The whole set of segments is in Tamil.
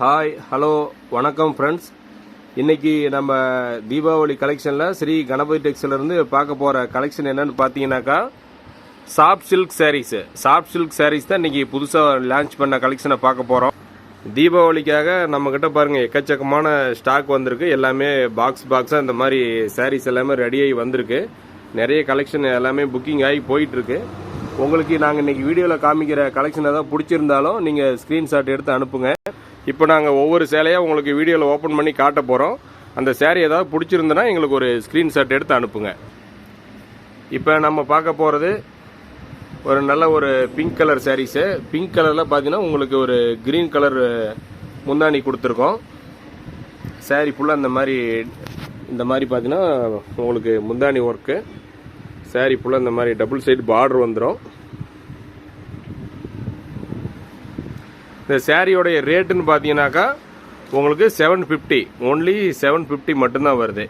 ஹாய் ஹலோ வணக்கம் ஃப்ரெண்ட்ஸ். இன்றைக்கி நம்ம தீபாவளி கலெக்ஷனில் ஸ்ரீ கணபதி டெக்ஸ்டைலேருந்து பார்க்க போகிற கலெக்ஷன் என்னென்னு பார்த்தீங்கன்னாக்கா சாஃப்ட் சில்க் சாரீஸ் தான் இன்றைக்கி புதுசாக லான்ச் பண்ண கலெக்ஷனை பார்க்க போகிறோம். தீபாவளிக்காக நம்மக்கிட்ட பாருங்கள் எக்கச்சக்கமான ஸ்டாக் வந்திருக்கு. எல்லாமே பாக்ஸாக இந்த மாதிரி சாரீஸ் எல்லாமே ரெடியாகி வந்திருக்கு. நிறைய கலெக்ஷன் எல்லாமே புக்கிங் ஆகி போயிட்டுருக்கு. உங்களுக்கு நாங்கள் இன்றைக்கி வீடியோவில் காமிக்கிற கலெக்ஷன் ஏதாவது பிடிச்சிருந்தாலும் நீங்கள் ஸ்க்ரீன்ஷாட் எடுத்து அனுப்புங்க. இப்போ நாங்கள் ஒவ்வொரு சேலையாக உங்களுக்கு வீடியோவில் ஓப்பன் பண்ணி காட்ட போகிறோம். அந்த சேரீ ஏதாவது பிடிச்சிருந்தனா எங்களுக்கு ஒரு ஸ்க்ரீன்ஷாட் எடுத்து அனுப்புங்க. இப்போ நம்ம பார்க்க போகிறது ஒரு நல்ல ஒரு பிங்க் கலர் சாரீஸு. பிங்க் கலரில் பார்த்தீங்கன்னா உங்களுக்கு ஒரு க்ரீன் கலர் முந்தானி கொடுத்துருக்கோம். சாரீ ஃபுல்லாக இந்த மாதிரி பார்த்தீங்கன்னா உங்களுக்கு முந்தானி ஒர்க்கு. சாரீ ஃபுல்லாக இந்த மாதிரி டபுள் சைடு பார்டர் வந்துடும். இந்த சாரியோடைய ரேட்டுன்னு பார்த்தீங்கன்னாக்கா உங்களுக்கு 750, ஒன்லி 750 மட்டும்தான் வருது.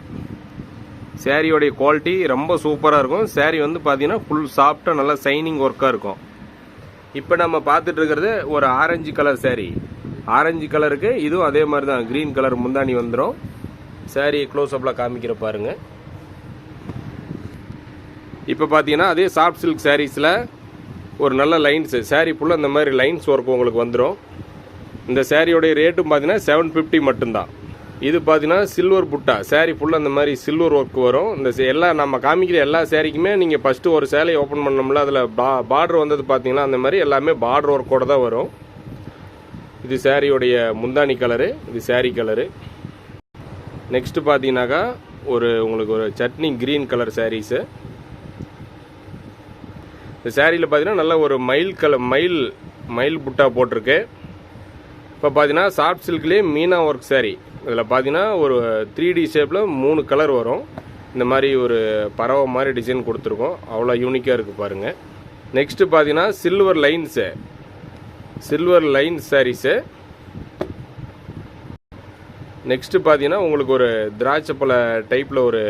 சாரியோடைய குவாலிட்டி ரொம்ப சூப்பராக இருக்கும். சாரி வந்து பார்த்தீங்கன்னா ஃபுல் சாஃப்டாக நல்லா சைனிங் ஒர்க்காக இருக்கும். இப்போ நம்ம பார்த்துட்டு இருக்கிறது ஒரு ஆரஞ்சு கலர் சாரி. ஆரஞ்சு கலருக்கு இதுவும் அதே மாதிரி தான் க்ரீன் கலர் முந்தானி வந்துடும். சாரி க்ளோஸ்அப்பில் காமிக்கிற பாருங்க. இப்போ பார்த்தீங்கன்னா அதே சாஃப்ட் சில்க் சாரீஸில் ஒரு நல்ல லைன்ஸு சாரீ ஃபுல்லாக இந்த மாதிரி லைன்ஸ் ஒர்க் உங்களுக்கு வந்துடும். இந்த சாரியோடைய ரேட்டும் பார்த்தீங்கன்னா 750 மட்டும்தான். இது பார்த்தீங்கன்னா சில்வர் புட்டா. சாரீ ஃபுல்லாக இந்த மாதிரி சில்வர் ஒர்க் வரும். இந்த எல்லாம் நம்ம காமிக்கிற எல்லா சாரிக்குமே நீங்கள் ஃபஸ்ட்டு ஒரு சேலையை ஓப்பன் பண்ணோம்ல, அதில் பார்டர் வந்தது பார்த்தீங்கன்னா அந்த மாதிரி எல்லாமே பார்டர் ஒர்க்கோடு தான் வரும். இது சாரியோடைய முந்தானி கலரு, இது சாரீ கலரு. நெக்ஸ்ட்டு பார்த்தீங்கன்னாக்கா உங்களுக்கு ஒரு சட்னி க்ரீன் கலர் சாரீஸு. இந்த சாரியில் பார்த்தீங்கன்னா நல்ல ஒரு மயில் புட்டா போட்டிருக்கு. இப்போ பார்த்தீங்கன்னா சாஃப்ட் சில்க்லேயே மீனா ஒர்க் சாரி. இதில் பார்த்தீங்கன்னா ஒரு 3D ஷேப்பில் 3 கலர் வரும். இந்த மாதிரி ஒரு பறவை மாதிரி டிசைன் கொடுத்துருக்கோம். அவ்வளோ யூனிக்காக இருக்குது பாருங்கள். நெக்ஸ்ட்டு பார்த்தீங்கன்னா சில்வர் லைன்ஸ் சாரீஸு. நெக்ஸ்ட்டு பார்த்தீங்கன்னா உங்களுக்கு ஒரு திராட்சைப்பழ டைப்பில் ஒரு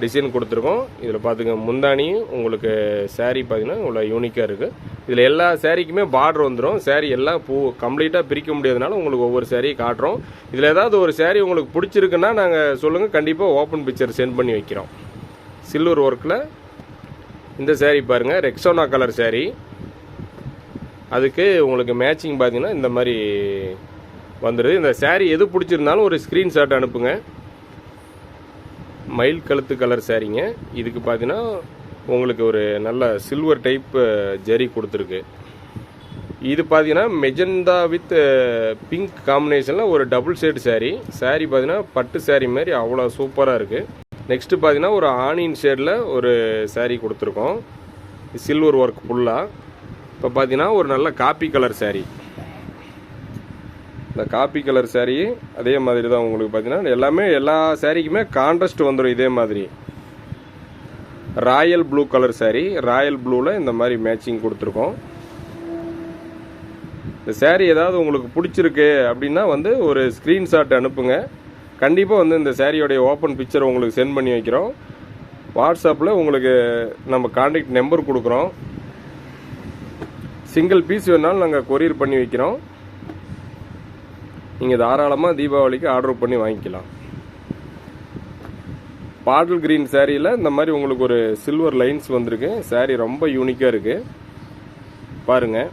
டிசைன் கொடுத்துருக்கோம். இதில் பார்த்துங்க முந்தானியும் உங்களுக்கு சாரீ பார்த்தீங்கன்னா இவ்வளோ யூனிக்காக இருக்குது. இதில் எல்லா சாரீக்குமே பார்டர் வந்துடும். சாரீ எல்லாம் கம்ப்ளீட்டாக பிரிக்க முடியாதனால உங்களுக்கு ஒவ்வொரு சாரியை காட்டுறோம். இதில் ஏதாவது ஒரு சாரீ உங்களுக்கு பிடிச்சிருக்குன்னா நாங்கள் சொல்லுங்கள், கண்டிப்பாக ஓப்பன் பிக்சர் சென்ட் பண்ணி வைக்கிறோம். சில்வர் ஒர்க்கில் இந்த சாரீ பாருங்கள், ரெக்ஸோனா கலர் சாரீ. அதுக்கு உங்களுக்கு மேட்சிங் பார்த்தீங்கன்னா இந்த மாதிரி வந்துடுது. இந்த சாரீ எது பிடிச்சிருந்தாலும் ஒரு ஸ்க்ரீன்ஷாட் அனுப்புங்க. மயில் கழுத்து கலர் சாரீங்க. இதுக்கு பார்த்தீங்கன்னா உங்களுக்கு ஒரு நல்ல சில்வர் டைப் ஜரி கொடுத்துருக்கு. இது பார்த்தீங்கன்னா மெஜந்தா வித் பிங்க் காம்பினேஷனில் ஒரு டபுள் சைடு சாரீ. சாரீ பார்த்தீங்கன்னா பட்டு சாரீ மாதிரி அவ்வளோ சூப்பராக இருக்குது. நெக்ஸ்ட்டு பார்த்தீங்கன்னா ஒரு ஆனியன் ஷேடில் ஒரு சாரீ கொடுத்துருக்கோம், சில்வர் ஒர்க் ஃபுல்லாக. இப்போ பார்த்தீங்கன்னா ஒரு நல்ல காப்பி கலர் சாரீ. இந்த காப்பி கலர் சாரீ அதே மாதிரி தான் உங்களுக்கு பார்த்தீங்கன்னா எல்லாமே எல்லா சாரீக்குமே கான்ட்ராஸ்ட் வந்துடும். இதே மாதிரி Royal blue colour sari. Royal ப்ளூவில் இந்த மாதிரி மேட்சிங் கொடுத்துருக்கோம். இந்த சாரீ ஏதாவது உங்களுக்கு பிடிச்சிருக்கு அப்படின்னா வந்து ஒரு ஸ்க்ரீன்ஷாட் அனுப்புங்க. கண்டிப்பாக இந்த சாரியோடைய ஓப்பன் பிக்சர் உங்களுக்கு சென்ட் பண்ணி வைக்கிறோம். வாட்ஸ்அப்பில் உங்களுக்கு நம்ம கான்டாக்ட் நம்பர் கொடுக்குறோம். சிங்கிள் பீஸ் வேணாலும் நாங்கள் கொரியர் பண்ணி வைக்கிறோம். நீங்கள் தாராளமாக தீபாவளிக்கு ஆர்டர் பண்ணி வாங்கிக்கலாம். பாட்டில் கிரீன் சாரியில் இந்த மாதிரி உங்களுக்கு ஒரு சில்வர் லைன்ஸ் வந்திருக்கு. சாரீ ரொம்ப யூனிக்காக இருக்குது பாருங்கள்.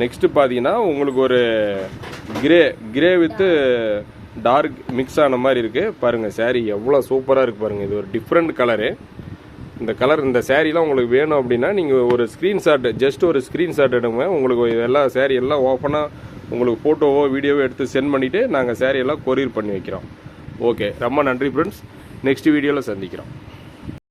நெக்ஸ்ட்டு பார்த்தீங்கன்னா உங்களுக்கு ஒரு கிரே வித்து டார்க் மிக்ஸ் ஆன மாதிரி இருக்குது பாருங்கள். சாரீ எவ்வளோ சூப்பராக இருக்குது பாருங்கள். இது ஒரு டிஃப்ரெண்ட் கலரு. இந்த சாரீலாம் உங்களுக்கு வேணும் அப்படின்னா நீங்கள் ஒரு ஸ்க்ரீன்ஷாட், ஜஸ்ட் ஒரு ஸ்க்ரீன்ஷாட் எடுங்க. உங்களுக்கு எல்லா சாரீ எல்லாம் ஓப்பனாக உங்களுக்கு ஃபோட்டோவோ வீடியோவோ எடுத்து சென்ட் பண்ணிவிட்டு நாங்கள் சாரீ எல்லாம் கொரியர் பண்ணி வைக்கிறோம். ஓகே, ரொம்ப நன்றி ஃப்ரெண்ட்ஸ். நெக்ஸ்ட் வீடியோவில் சந்திக்கிறோம்.